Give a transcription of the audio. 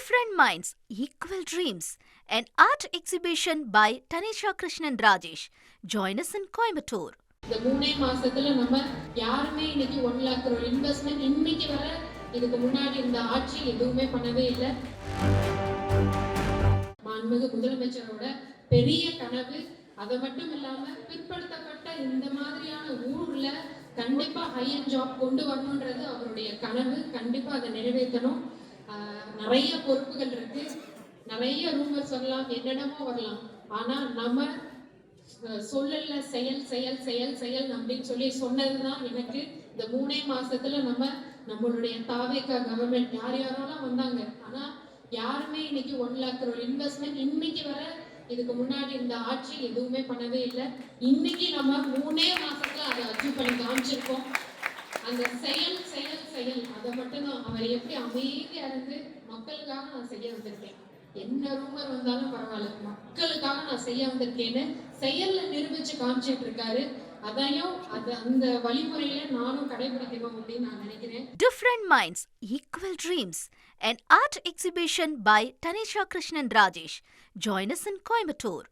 Different Minds, Equal Dreams, an art exhibition by Tanisha Krishnan Rajesh. Join us in Coimbatore. இந்த 3 மாசத்துல நம்ம யாருமே இன்னைக்கு 1 lakh crore இன்வெஸ்ட்மெண்ட் இன்னைக்கு வர இதுக்கு முன்னாடி இந்த ஆட்சி எதுவுமே பண்ணவே இல்லை. மாண்புமிகு முதலமைச்சரோட பெரிய கனவு அது மட்டும் இல்லாம பிற்படுத்தப்பட்ட இந்த மாதிரியான ஊர்ல கண்டிப்பா ஹையர் ஜாப் கொண்டு வரணும்ன்றது அவருடைய கனவு. கண்டிப்பா அதை நிறைவேற்றணும். நிறைய பொறுப்புகள் இருக்கு, நிறைய ரூமர் சொல்லலாம், என்னென்னமோ வரலாம். ஆனா நம்ம சொல்லல செயல் செயல் செயல் செயல் அப்படின்னு சொல்லி சொன்னதுதான் எனக்கு இந்த 3 மாசத்துல நம்மளுடைய தாவேகா கவர்மெண்ட் யார் யாரெல்லாம் வந்தாங்க, ஆனா யாருமே இன்னைக்கு 1 lakh crore இன்வெஸ்ட்மெண்ட் இன்னைக்கு வர இதுக்கு முன்னாடி இந்த ஆட்சி எதுவுமே பண்ணவே இல்லை. இன்னைக்கு நம்ம 3 மாசத்துல அதை அச்சீவ் பண்ணி காமிச்சிருக்கோம். அந்த செயல் செயல் செயல் அதை மட்டும்தான் அவர் எப்படி அமைதியா இருந்து மக்களுக்காக நான் செய்ய வந்திருக்கேன், என்ன ரூமர் வந்தாலும் பரவாயில்ல, மக்களுக்காக நான் செய்ய வந்திருக்கேன்னு செயல்ல நிரூபிச்சு காமிச்சிட்டு இருக்காரு. அதையும் அந்த வழிமுறையில நானும் கடைபிடிக்கணும் அப்படின்னு நான் நினைக்கிறேன். Different Minds, Equal Dreams, an art exhibition by Tanisha Krishnan Rajesh. Join us in Coimbatore.